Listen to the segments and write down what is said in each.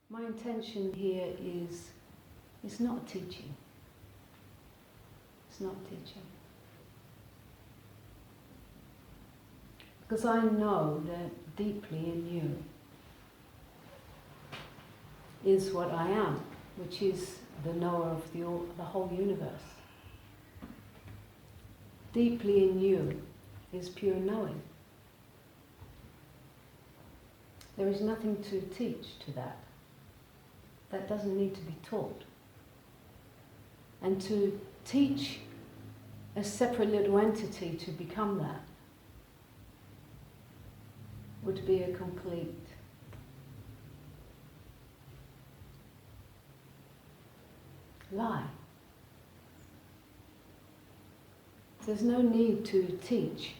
My intention here is not teaching. It's not teaching. Because I know that deeply in you is what I am, which is the knower of the whole universe. Deeply in you is pure knowing. There is nothing to teach to that. That doesn't need to be taught. And to teach a separate little entity to become that would be a complete lie. There's no need to teach.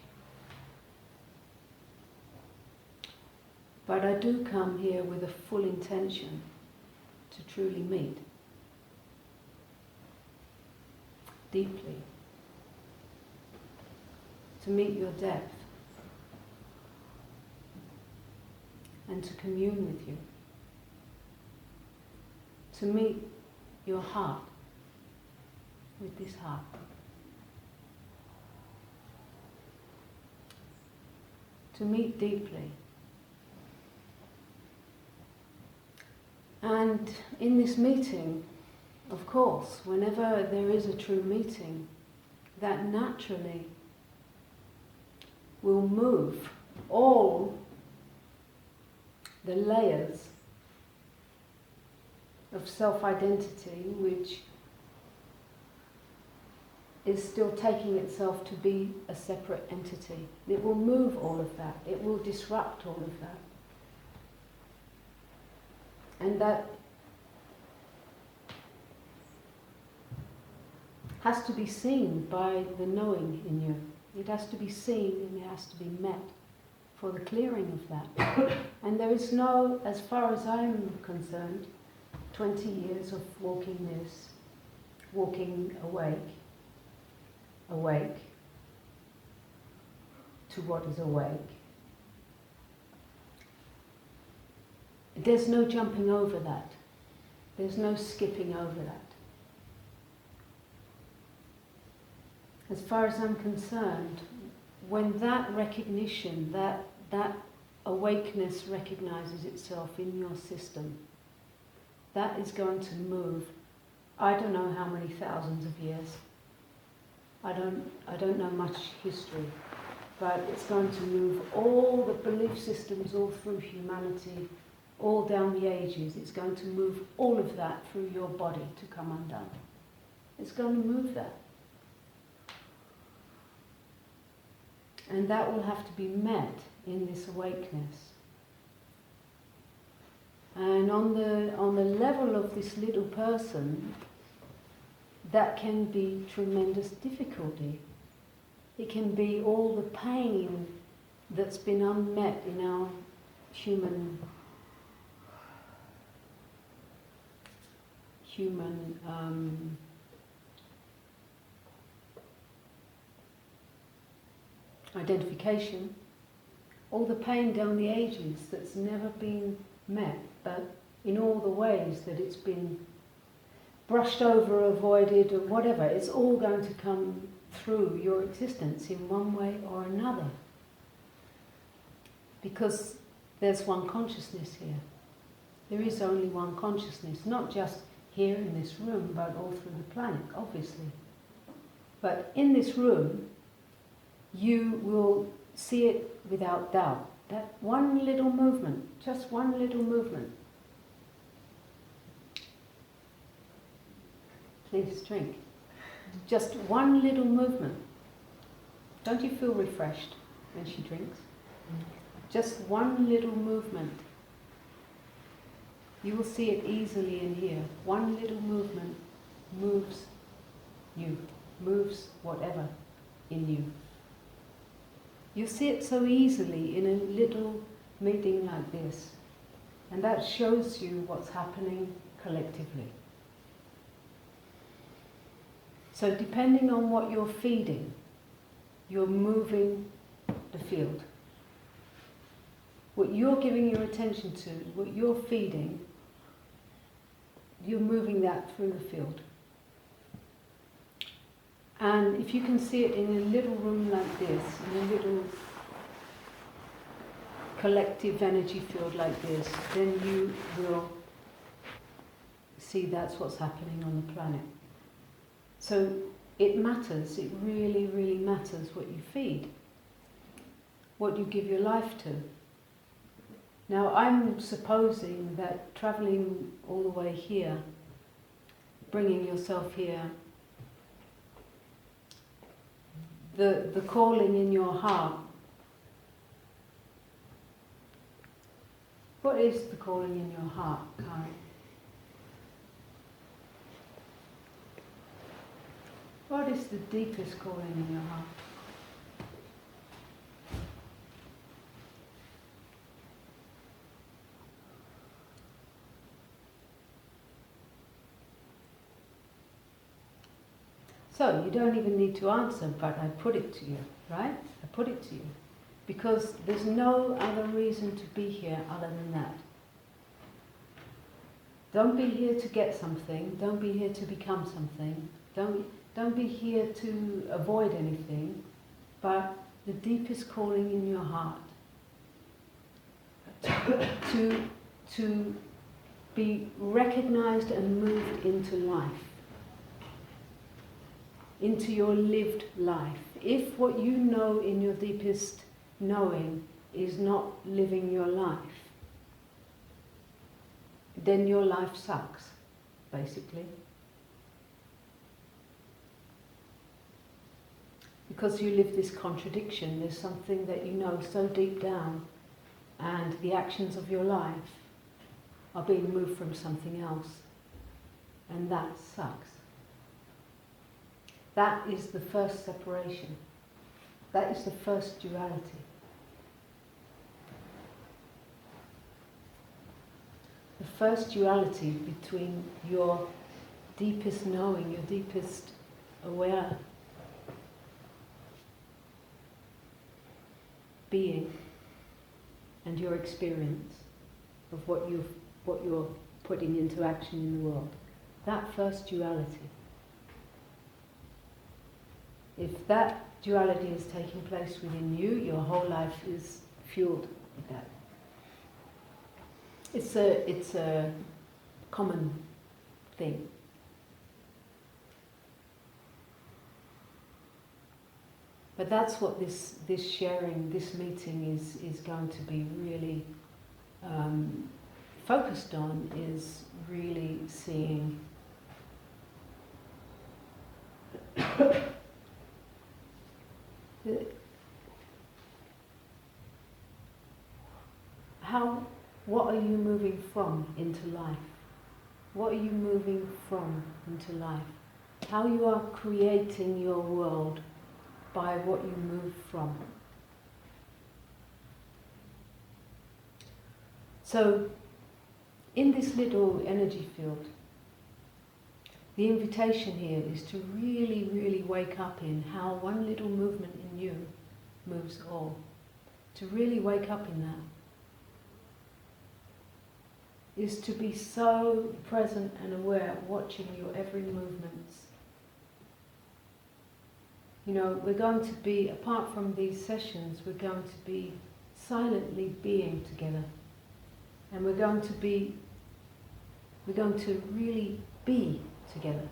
But I do come here with a full intention to truly meet deeply, to meet your depth and to commune with you, to meet your heart with this heart. To meet deeply. And in this meeting, of course, whenever there is a true meeting, that naturally will move all the layers of self-identity which is still taking itself to be a separate entity. It will move all of that. It will disrupt all of that. And that has to be seen by the knowing in you. It has to be seen and it has to be met for the clearing of that. And there is no, as far as I'm concerned, 20 years of walking this, walking awake to what is awake. There's no jumping over that. There's no skipping over that. As far as I'm concerned, when that recognition, that awakeness recognizes itself in your system, that is going to move, I don't know how many thousands of years. I don't know much history, but it's going to move all the belief systems all through humanity, all down the ages. It's going to move all of that through your body to come undone. It's going to move that. And that will have to be met in this awakeness. And on the level of this little person, that can be tremendous difficulty. It can be all the pain that's been unmet in our human identification, all the pain down the ages that's never been met, but in all the ways that it's been brushed over, avoided, or whatever, it's all going to come through your existence in one way or another. Because there's one consciousness here. There is only one consciousness, not just here in this room, but all through the planet, obviously. But in this room, you will see it without doubt. That one little movement, just one little movement. Please drink. Just one little movement. Don't you feel refreshed when she drinks? Just one little movement. You will see it easily in here. One little movement moves you, moves whatever in you. You see it so easily in a little meeting like this. And that shows you what's happening collectively. So depending on what you're feeding, you're moving the field. What you're giving your attention to, what you're feeding, you're moving that through the field. And if you can see it in a little room like this, in a little collective energy field like this, then you will see that's what's happening on the planet. So it matters, it really, really matters what you feed, what you give your life to. Now I'm supposing that travelling all the way here, bringing yourself here, the calling in your heart. What is the calling in your heart, Karen? What is the deepest calling in your heart? So you don't even need to answer, but I put it to you, right? I put it to you. Because there's no other reason to be here other than that. Don't be here to get something, don't be here to become something, don't be here to avoid anything, but the deepest calling in your heart to be recognized and moved into life, into your lived life. If what you know in your deepest knowing is not living your life, then your life sucks, basically. Because you live this contradiction, there's something that you know so deep down, and the actions of your life are being moved from something else, and that sucks. That is the first separation. That is the first duality. The first duality between your deepest knowing, your deepest aware being, and your experience of what you're putting into action in the world. That first duality. If that duality is taking place within you, your whole life is fueled with that. It's a common thing. But that's what this sharing, this meeting is going to be really focused on, is really seeing what are you moving from into life? What are you moving from into life? How you are creating your world by what you move from. So, in this little energy field, the invitation here is to really, really wake up in how one little movement in you moves all. To really wake up in that. Is to be so present and aware, watching your every movements. You know, we're going to be, apart from these sessions, we're going to be silently being together. And we're going to really be together.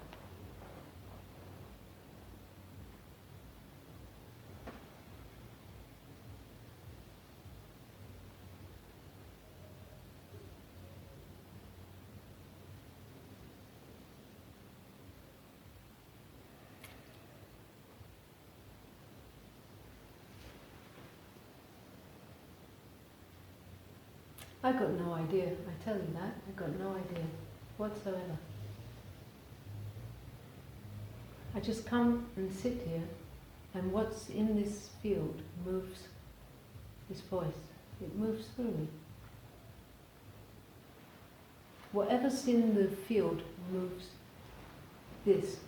I got no idea, I tell you that, I got no idea whatsoever. I just come and sit here, and what's in this field moves, this voice, it moves through me. Whatever's in the field moves this.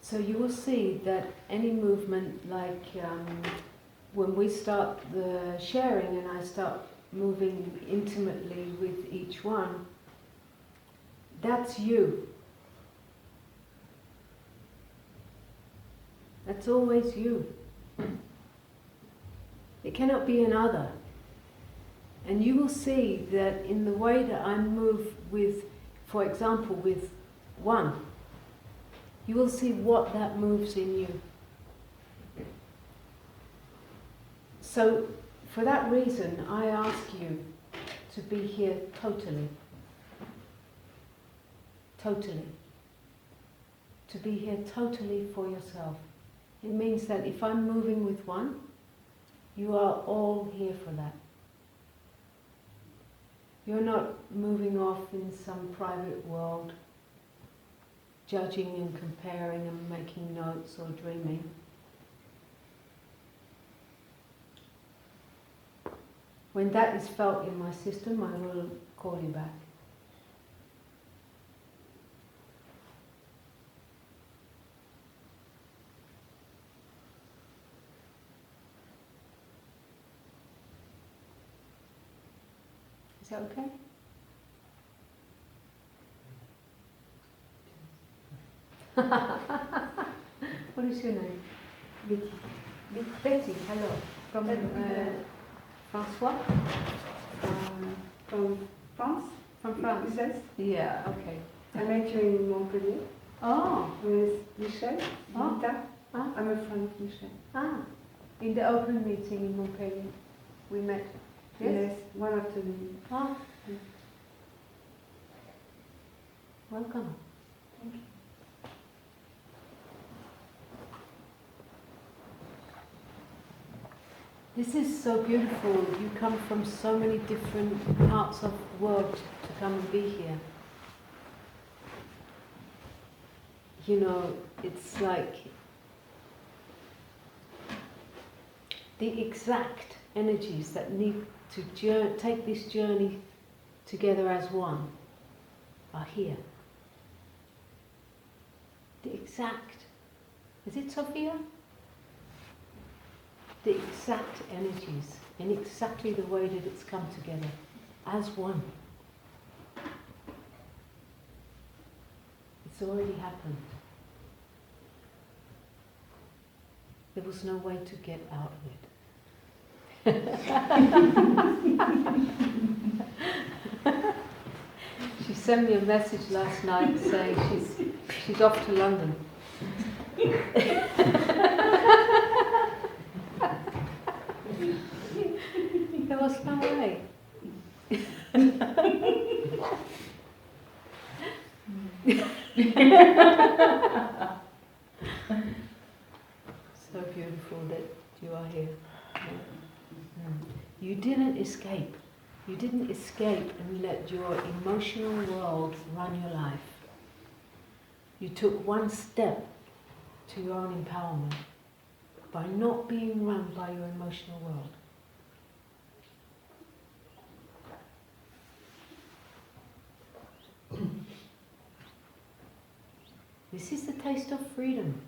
So you will see that any movement like when we start the sharing and I start moving intimately with each one, that's you. That's always you. It cannot be another. And you will see that in the way that I move with, for example, with one, you will see what that moves in you. So, for that reason, I ask you to be here totally. Totally. To be here totally for yourself. It means that if I'm moving with one, you are all here for that. You're not moving off in some private world, judging and comparing and making notes or dreaming. When that is felt in my system, I will call you back. Is that okay? What is your name? Betty. Betty, hello. From François? From France. From France? Yes. Yeah, okay. I met you in Montpellier Oh. with Michel. Oh. Vita. Ah. I'm a friend of Michel. Ah. In the open meeting in Montpellier, we met. Yes, one afternoon. Ah. Welcome. Thank you. This is so beautiful. You come from so many different parts of the world to come and be here. You know, it's like the exact energies that need to take this journey together as one are here. The exact. Is it Sophia? The exact energies in exactly the way that it's come together as one. It's already happened. There was no way to get out of it. She sent me a message last night saying she's off to London. There was no way. So beautiful that you are here. You didn't escape. You didn't escape and let your emotional world run your life. You took one step to your own empowerment by not being run by your emotional world. This is the taste of freedom.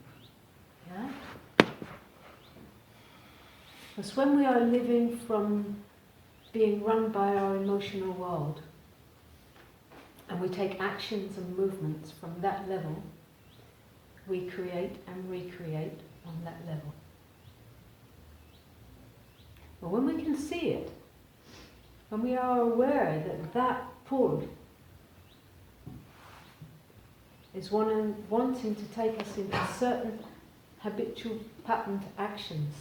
Yeah? Because when we are living from being run by our emotional world, and we take actions and movements from that level, we create and recreate on that level. But when we can see it, when we are aware that that pull is wanting to take us into certain habitual patterned actions,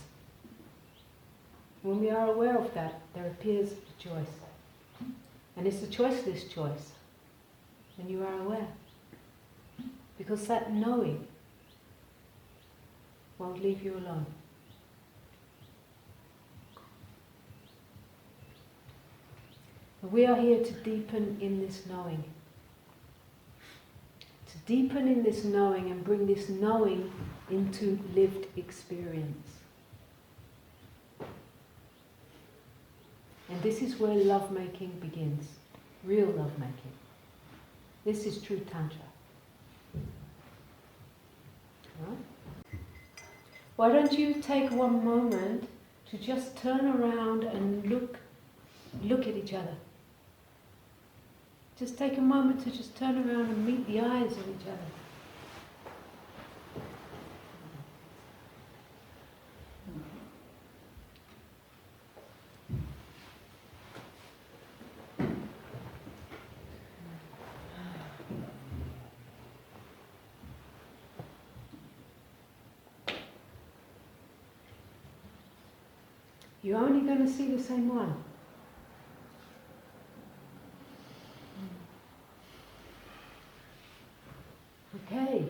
when we are aware of that, there appears a choice. And it's a choiceless choice. And you are aware. Because that knowing won't leave you alone. We are here to deepen in this knowing. To deepen in this knowing and bring this knowing into lived experience. And this is where lovemaking begins. Real lovemaking. This is true Tantra. Right? Why don't you take one moment to to just turn around and look at each other. Just take a moment to just turn around and meet the eyes of each other. You're only going to see the same one. Okay.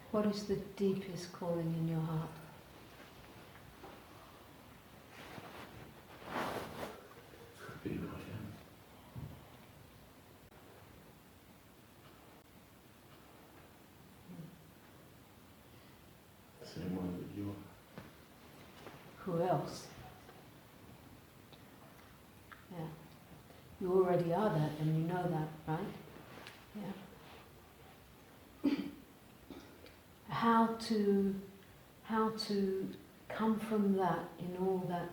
What is the deepest calling in your heart? Be who I am. Same one that you are. Who else? Yeah. You already are that, and you know that, right? Yeah. How to come from that in all that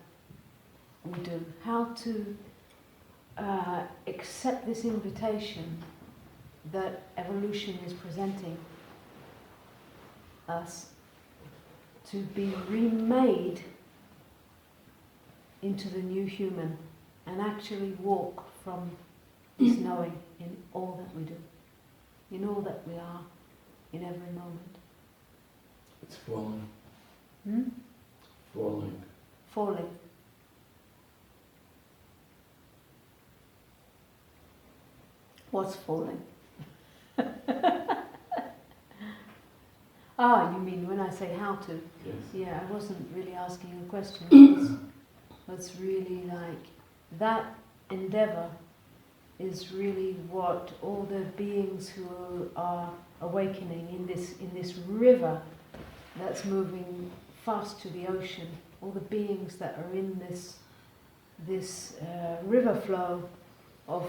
we do. How to accept this invitation that evolution is presenting us to be remade into the new human and actually walk from this knowing in all that we do, in all that we are, in every moment. It's falling. Hmm? Falling. Falling. What's falling? Ah, you mean when I say how to? Yes. Yeah, I wasn't really asking a question. It was really like that endeavor is really what all the beings who are awakening in this river that's moving fast to the ocean, all the beings that are in this river flow of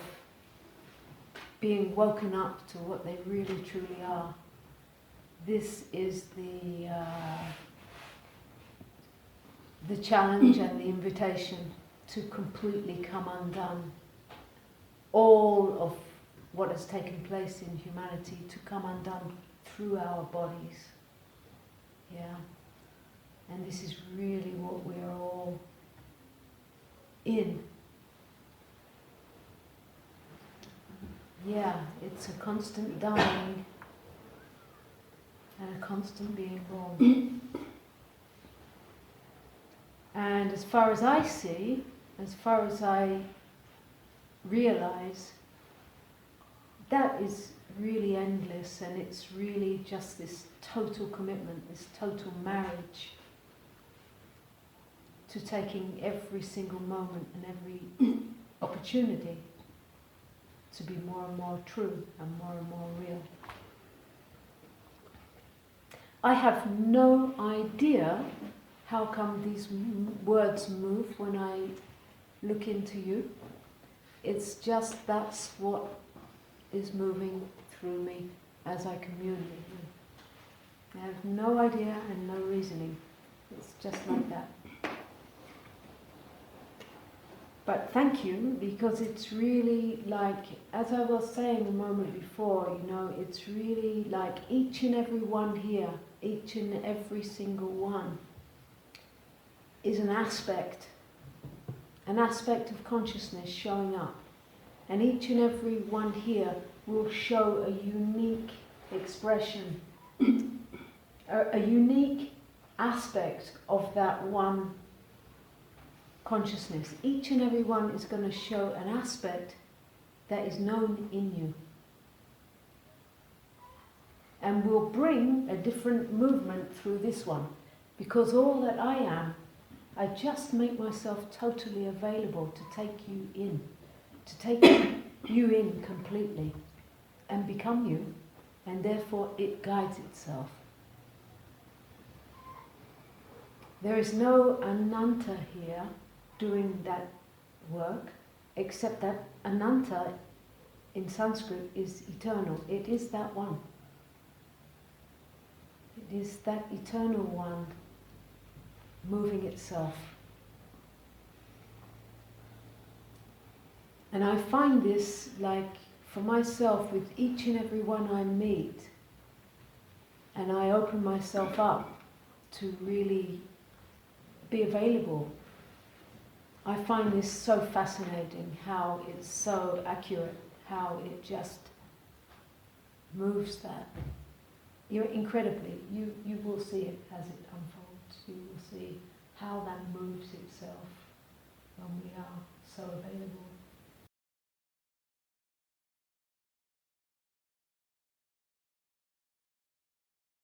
being woken up to what they really truly are. This is the challenge and the invitation to completely come undone. All of what has taken place in humanity to come undone through our bodies. Yeah. And this is really what we are all in. Yeah, it's a constant dying and a constant being born. And as far as I see, as far as I realize, that is really endless, and it's really just this total commitment, this total marriage to taking every single moment and every opportunity to be more and more true and more real. I have no idea how come these words move when I look into you. It's just that's what is moving through me as I commune with you. I have no idea and no reasoning. It's just like that. But thank you, because it's really like, as I was saying a moment before, you know, it's really like each and every one here, each and every single one is an aspect of consciousness showing up. And each and every one here will show a unique expression, a unique aspect of that one consciousness. Each and every one is going to show an aspect that is known in you. And will bring a different movement through this one. Because all that I am, I just make myself totally available to take you in. To take you in completely. And become you. And therefore it guides itself. There is no Ananta here doing that work, except that Ananta in Sanskrit is eternal. It is that one. It is that eternal one moving itself. And I find this, like, for myself, with each and every one I meet, and I open myself up to really be available. I find this so fascinating, how it's so accurate, how it just moves that. You're incredibly, you will see it as it unfolds. You will see how that moves itself when we are so available.